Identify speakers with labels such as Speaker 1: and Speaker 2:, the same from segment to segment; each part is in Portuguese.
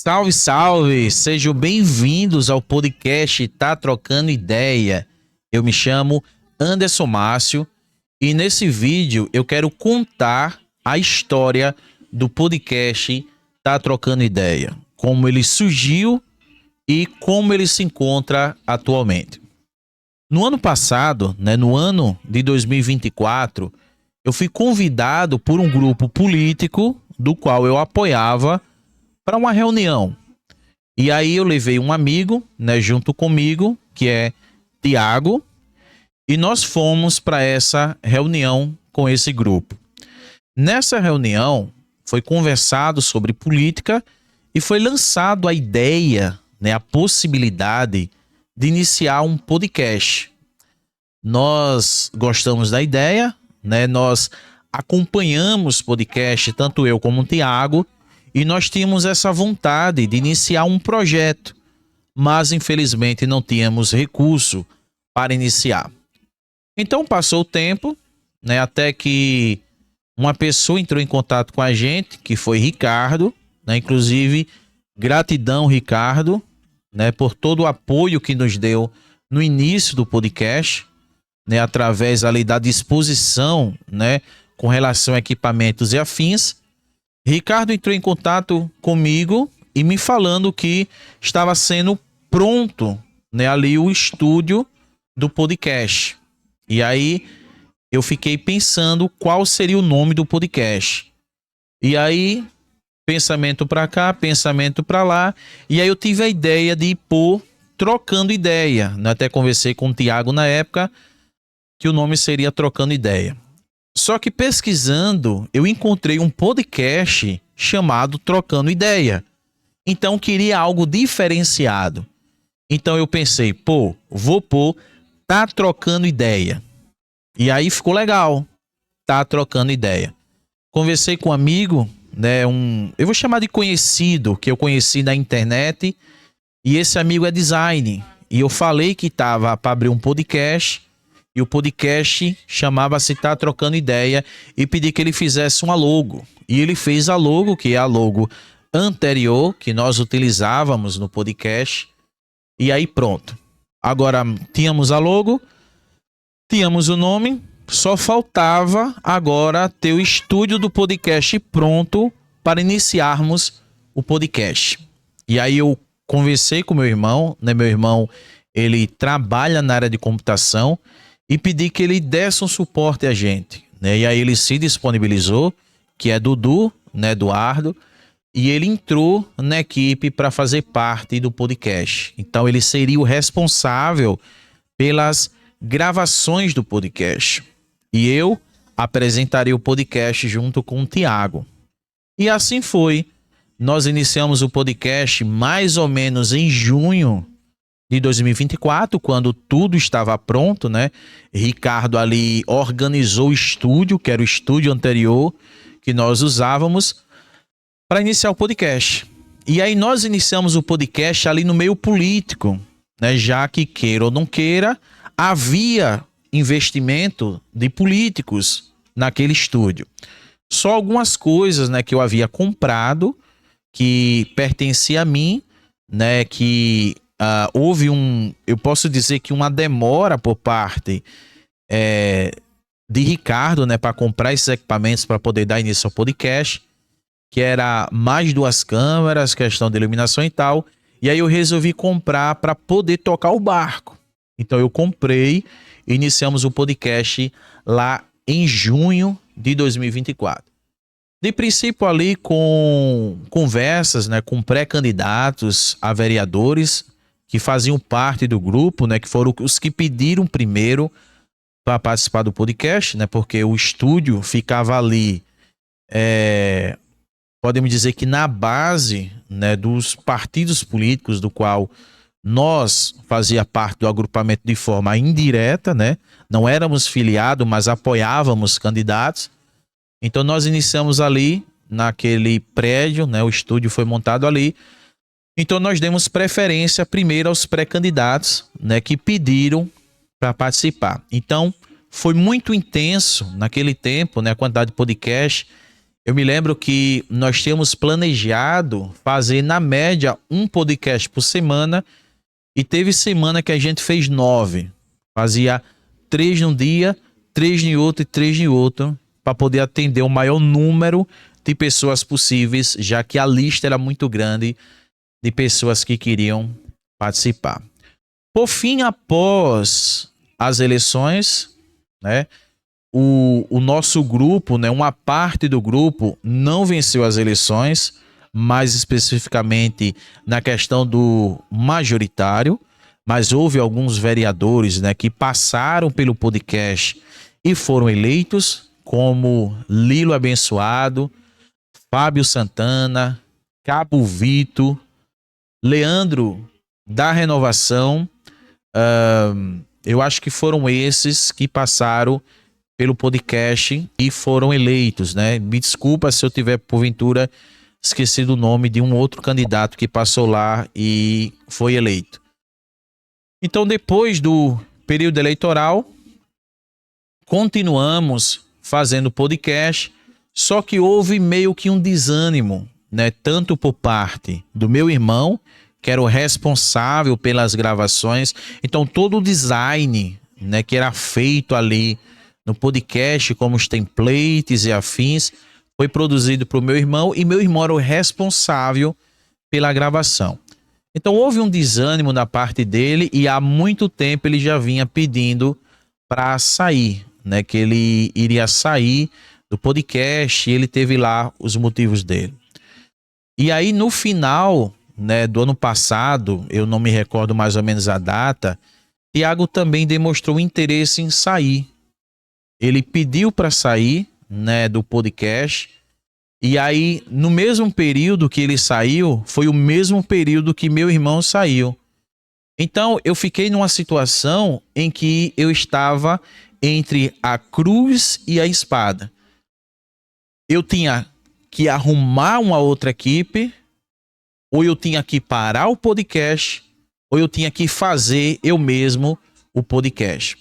Speaker 1: Salve, salve! Sejam bem-vindos ao podcast Tá Trocando Ideia. Eu me chamo Anderson Márcio e nesse vídeo eu quero contar a história do podcast Tá Trocando Ideia, como ele surgiu e como ele se encontra atualmente. No ano passado, no ano de 2024, eu fui convidado por um grupo político do qual eu apoiava para uma reunião. E aí eu levei um amigo, junto comigo, que é Tiago, e nós fomos para essa reunião com esse grupo. Nessa reunião foi conversado sobre política e foi lançado a ideia, a possibilidade de iniciar um podcast. Nós gostamos da ideia, nós acompanhamos podcast, tanto eu como o Tiago, e nós tínhamos essa vontade de iniciar um projeto, mas infelizmente não tínhamos recurso para iniciar. Então passou o tempo, até que uma pessoa entrou em contato com a gente, que foi Ricardo, inclusive gratidão, Ricardo, por todo o apoio que nos deu no início do podcast, através ali da disposição, com relação a equipamentos e afins. Ricardo entrou em contato comigo e me falando que estava sendo pronto, ali o estúdio do podcast. E aí eu fiquei pensando qual seria o nome do podcast. E aí, pensamento para cá, pensamento para lá, e aí eu tive a ideia de pôr Trocando Ideia. Até conversei com o Tiago na época que o nome seria Trocando Ideia. Só que pesquisando, eu encontrei um podcast chamado Trocando Ideia. Então queria algo diferenciado. Então eu pensei, vou pôr Tá Trocando Ideia. E aí ficou legal. Tá Trocando Ideia. Conversei com um amigo, eu vou chamar de conhecido, que eu conheci na internet, e esse amigo é design. E eu falei que estava para abrir um podcast. E o podcast chamava-se Tá Trocando Ideia e pedi que ele fizesse uma logo. E ele fez a logo, que é a logo anterior que nós utilizávamos no podcast. E aí pronto. Agora tínhamos a logo, tínhamos o nome, só faltava agora ter o estúdio do podcast pronto para iniciarmos o podcast. E aí eu conversei com meu irmão, Meu irmão, ele trabalha na área de computação, e pedi que ele desse um suporte a gente, E aí ele se disponibilizou, que é Dudu, Eduardo, e ele entrou na equipe para fazer parte do podcast. Então ele seria o responsável pelas gravações do podcast. E eu apresentaria o podcast junto com o Tiago. E assim foi. Nós iniciamos o podcast mais ou menos em junho de 2024, quando tudo estava pronto, Ricardo ali organizou o estúdio, que era o estúdio anterior que nós usávamos para iniciar o podcast. E aí nós iniciamos o podcast ali no meio político, já que queira ou não queira, havia investimento de políticos naquele estúdio. Só algumas coisas, que eu havia comprado, que pertencia a mim, que houve eu posso dizer que uma demora por parte de Ricardo, para comprar esses equipamentos para poder dar início ao podcast, que era mais 2 câmeras, questão de iluminação e tal. E aí eu resolvi comprar para poder tocar o barco. Então eu comprei e iniciamos o podcast lá em junho de 2024. De princípio ali com conversas, com pré-candidatos a vereadores que faziam parte do grupo, que foram os que pediram primeiro para participar do podcast, porque o estúdio ficava ali, podemos dizer que na base, dos partidos políticos do qual nós fazia parte do agrupamento de forma indireta, não éramos filiados, mas apoiávamos candidatos. Então nós iniciamos ali naquele prédio, o estúdio foi montado ali. Então nós demos preferência primeiro aos pré-candidatos, que pediram para participar. Então foi muito intenso naquele tempo, a quantidade de podcast. Eu me lembro que nós tínhamos planejado fazer, na média, um podcast por semana, e teve semana que a gente fez 9. Fazia 3 num dia, 3 em outro e 3 em outro, para poder atender o maior número de pessoas possíveis, já que a lista era muito grande de pessoas que queriam participar. Por fim, após as eleições, né, o nosso grupo, né, uma parte do grupo não venceu as eleições, mais especificamente na questão do majoritário, mas houve alguns vereadores, né, que passaram pelo podcast e foram eleitos, como Lilo Abençoado, Fábio Santana, Cabo Vito, Leandro da Renovação. Eu acho que foram esses que passaram pelo podcast e foram eleitos, né? Me desculpa se eu tiver, porventura, esquecido o nome de um outro candidato que passou lá e foi eleito. Então, depois do período eleitoral, continuamos fazendo podcast, só que houve meio que um desânimo, né? Tanto por parte do meu irmão, que era o responsável pelas gravações. Então, todo o design, né, que era feito ali no podcast, como os templates e afins, foi produzido para o meu irmão, e meu irmão era o responsável pela gravação. Então, houve um desânimo da parte dele, e há muito tempo ele já vinha pedindo para sair, né, que ele iria sair do podcast, e ele teve lá os motivos dele. E aí, no final, né, do ano passado, eu não me recordo mais ou menos a data, Tiago também demonstrou interesse em sair. Ele pediu para sair, né, do podcast. E aí, no mesmo período que ele saiu, foi o mesmo período que meu irmão saiu. Então, eu fiquei numa situação em que eu estava entre a cruz e a espada. Eu tinha que arrumar uma outra equipe, ou eu tinha que parar o podcast, ou eu tinha que fazer eu mesmo o podcast.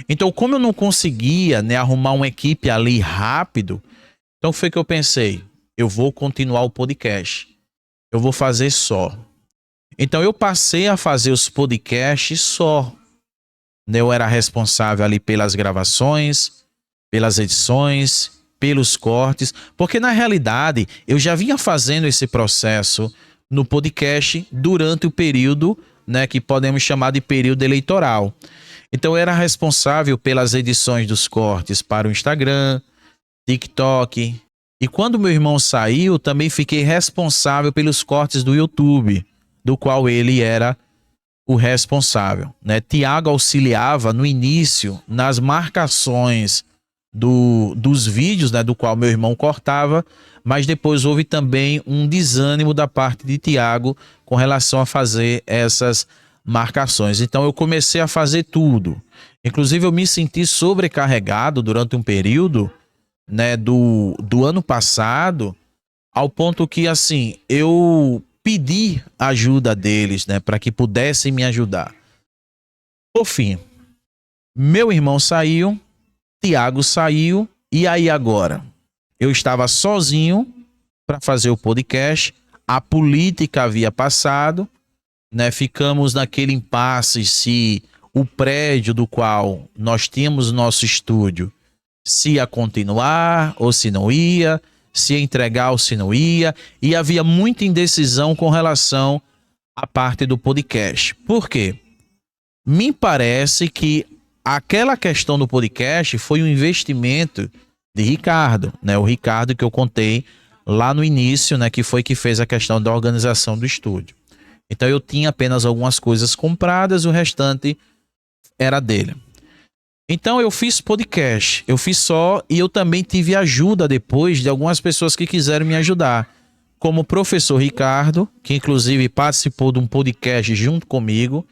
Speaker 1: Então, como eu não conseguia, né, arrumar uma equipe ali rápido, então foi que eu pensei, eu vou continuar o podcast. Eu vou fazer só. Então, eu passei a fazer os podcasts só. Eu era responsável ali pelas gravações, pelas edições, pelos cortes, porque na realidade eu já vinha fazendo esse processo no podcast durante o período, né, que podemos chamar de período eleitoral. Então, eu era responsável pelas edições dos cortes para o Instagram, TikTok. E quando meu irmão saiu, também fiquei responsável pelos cortes do YouTube, do qual ele era o responsável, né? Tiago auxiliava no início nas marcações dos vídeos, né, do qual meu irmão cortava, mas depois houve também um desânimo da parte de Tiago com relação a fazer essas marcações. Então eu comecei a fazer tudo. Inclusive eu me senti sobrecarregado durante um período, né, do ano passado, ao ponto que, assim, eu pedi ajuda deles, né, para que pudessem me ajudar. Por fim, meu irmão saiu, Tiago saiu, e aí agora? Eu estava sozinho para fazer o podcast, a política havia passado, né, ficamos naquele impasse se o prédio do qual nós tínhamos nosso estúdio, se ia continuar ou se não ia, se ia entregar ou se não ia, e havia muita indecisão com relação à parte do podcast. Por quê? Me parece que aquela questão do podcast foi um investimento de Ricardo, né? O Ricardo que eu contei lá no início, né, que foi que fez a questão da organização do estúdio. Então eu tinha apenas algumas coisas compradas, o restante era dele. Então eu fiz podcast, eu fiz só, e eu também tive ajuda depois de algumas pessoas que quiseram me ajudar, como o professor Ricardo, que inclusive participou de um podcast junto comigo,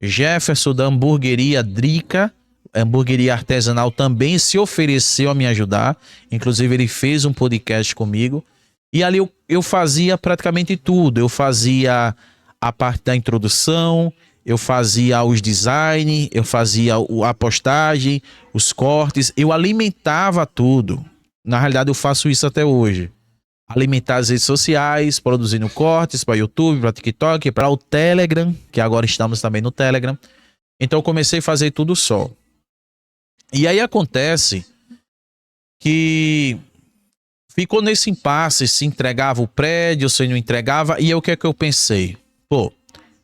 Speaker 1: Jefferson da hamburgueria Drica, hamburgueria artesanal, também se ofereceu a me ajudar, inclusive ele fez um podcast comigo, e ali eu fazia praticamente tudo, eu fazia a parte da introdução, eu fazia os design, eu fazia a postagem, os cortes, eu alimentava tudo. Na realidade, eu faço isso até hoje. Alimentar as redes sociais, produzindo cortes para YouTube, para TikTok, para o Telegram, que agora estamos também no Telegram. Então eu comecei a fazer tudo só. E aí acontece que ficou nesse impasse, se entregava o prédio, se não entregava, e aí o que é que eu pensei? Pô,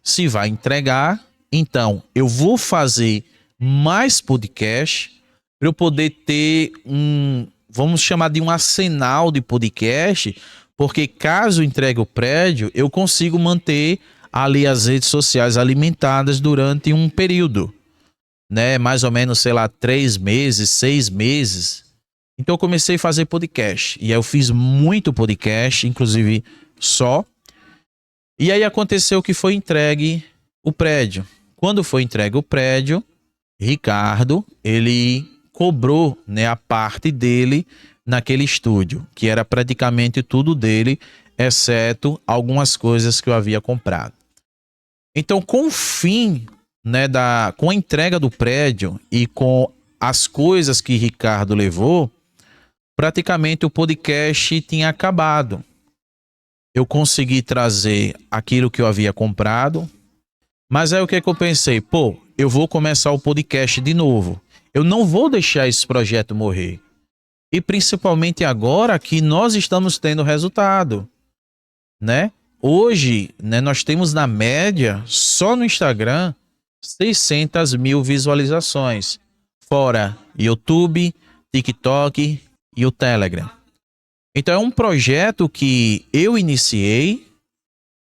Speaker 1: se vai entregar, então eu vou fazer mais podcast para eu poder ter vamos chamar de um arsenal de podcast, porque caso entregue o prédio, eu consigo manter ali as redes sociais alimentadas durante um período, né? Mais ou menos, sei lá, 3 meses, 6 meses. Então eu comecei a fazer podcast. E aí eu fiz muito podcast, inclusive só. E aí aconteceu que foi entregue o prédio. Quando foi entregue o prédio, Ricardo, ele cobrou, né, a parte dele naquele estúdio, que era praticamente tudo dele, exceto algumas coisas que eu havia comprado. Então, com o fim, né, com a entrega do prédio e com as coisas que Ricardo levou, praticamente o podcast tinha acabado. Eu consegui trazer aquilo que eu havia comprado, mas aí o que é que eu pensei? Pô, eu vou começar o podcast de novo. Eu não vou deixar esse projeto morrer. E principalmente agora que nós estamos tendo resultado, né? Hoje, né, nós temos na média, só no Instagram, 600 mil visualizações. Fora YouTube, TikTok e o Telegram. Então é um projeto que eu iniciei,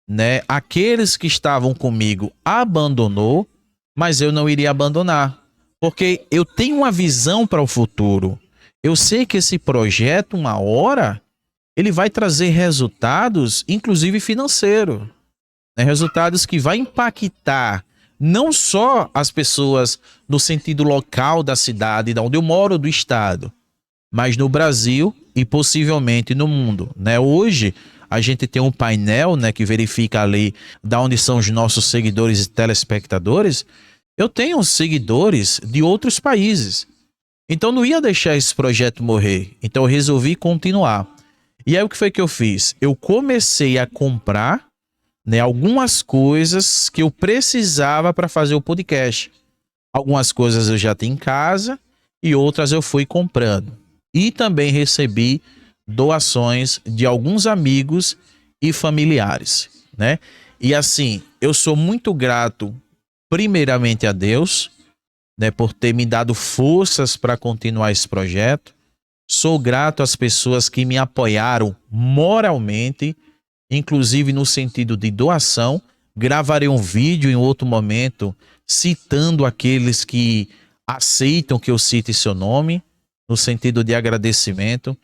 Speaker 1: né? Aqueles que estavam comigo abandonou, mas eu não iria abandonar, porque eu tenho uma visão para o futuro. Eu sei que esse projeto, uma hora, ele vai trazer resultados, inclusive financeiro, né? Resultados que vai impactar não só as pessoas no sentido local da cidade, de onde eu moro, do estado, mas no Brasil e possivelmente no mundo, né? Hoje a gente tem um painel, né, que verifica ali da onde são os nossos seguidores e telespectadores. Eu tenho seguidores de outros países. Então não ia deixar esse projeto morrer. Então eu resolvi continuar. E aí o que foi que eu fiz? Eu comecei a comprar, né, algumas coisas que eu precisava para fazer o podcast. Algumas coisas eu já tenho em casa e outras eu fui comprando. E também recebi doações de alguns amigos e familiares, né? E assim, eu sou muito grato primeiramente a Deus, né, por ter me dado forças para continuar esse projeto. Sou grato às pessoas que me apoiaram moralmente, inclusive no sentido de doação. Gravarei um vídeo em outro momento citando aqueles que aceitam que eu cite seu nome, no sentido de agradecimento.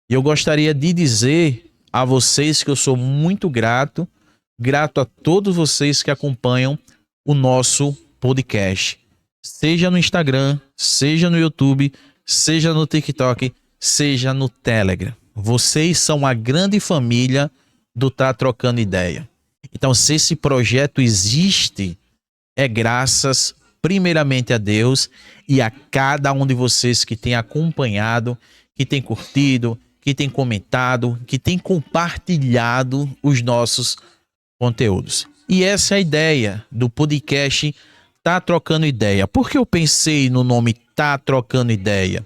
Speaker 1: E eu gostaria de dizer a vocês que eu sou muito grato a todos vocês que acompanham o nosso podcast, seja no Instagram, seja no YouTube, seja no TikTok, seja no Telegram. Vocês são a grande família do Tá Trocando Ideia. Então, se esse projeto existe, é graças primeiramente a Deus e a cada um de vocês que tem acompanhado, que tem curtido, que tem comentado, que tem compartilhado os nossos conteúdos. E essa é a ideia do podcast Tá Trocando Ideia. Por que eu pensei no nome Tá Trocando Ideia?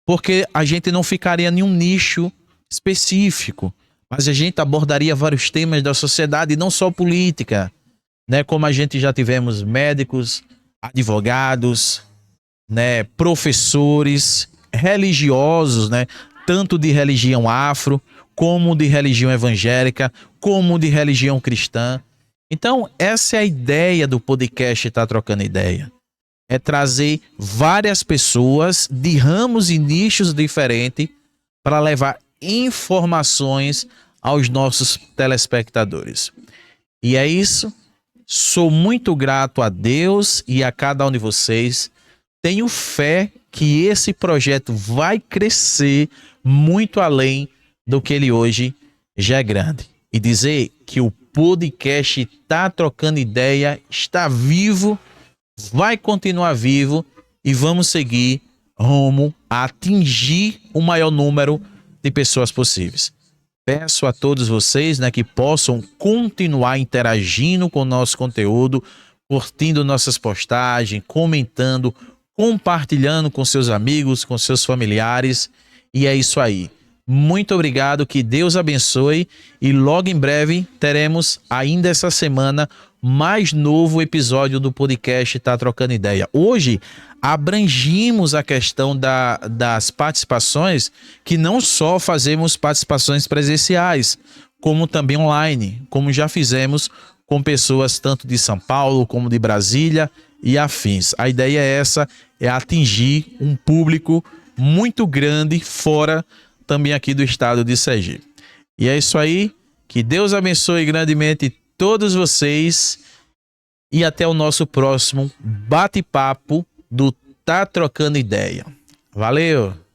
Speaker 1: Porque a gente não ficaria em um nicho específico, mas a gente abordaria vários temas da sociedade, não só política, né? Como a gente já tivemos médicos, advogados, né, professores, religiosos, né, tanto de religião afro, como de religião evangélica, como de religião cristã. Então, essa é a ideia do podcast Tá Trocando Ideia. É trazer várias pessoas de ramos e nichos diferentes para levar informações aos nossos telespectadores. E é isso. Sou muito grato a Deus e a cada um de vocês. Tenho fé que esse projeto vai crescer muito além do que ele hoje já é grande. E dizer que o podcast Tá Trocando Ideia está vivo, vai continuar vivo e vamos seguir rumo a atingir o maior número de pessoas possíveis. Peço a todos vocês, né, que possam continuar interagindo com o nosso conteúdo, curtindo nossas postagens, comentando, compartilhando com seus amigos, com seus familiares. E é isso aí. Muito obrigado, que Deus abençoe e logo em breve teremos ainda essa semana mais novo episódio do podcast Tá Trocando Ideia. Hoje abrangimos a questão das participações, que não só fazemos participações presenciais, como também online, como já fizemos com pessoas tanto de São Paulo como de Brasília e afins. A ideia é essa, é atingir um público muito grande fora também aqui do estado de Sergipe. E é isso aí, que Deus abençoe grandemente todos vocês e até o nosso próximo bate-papo do Tá Trocando Ideia. Valeu!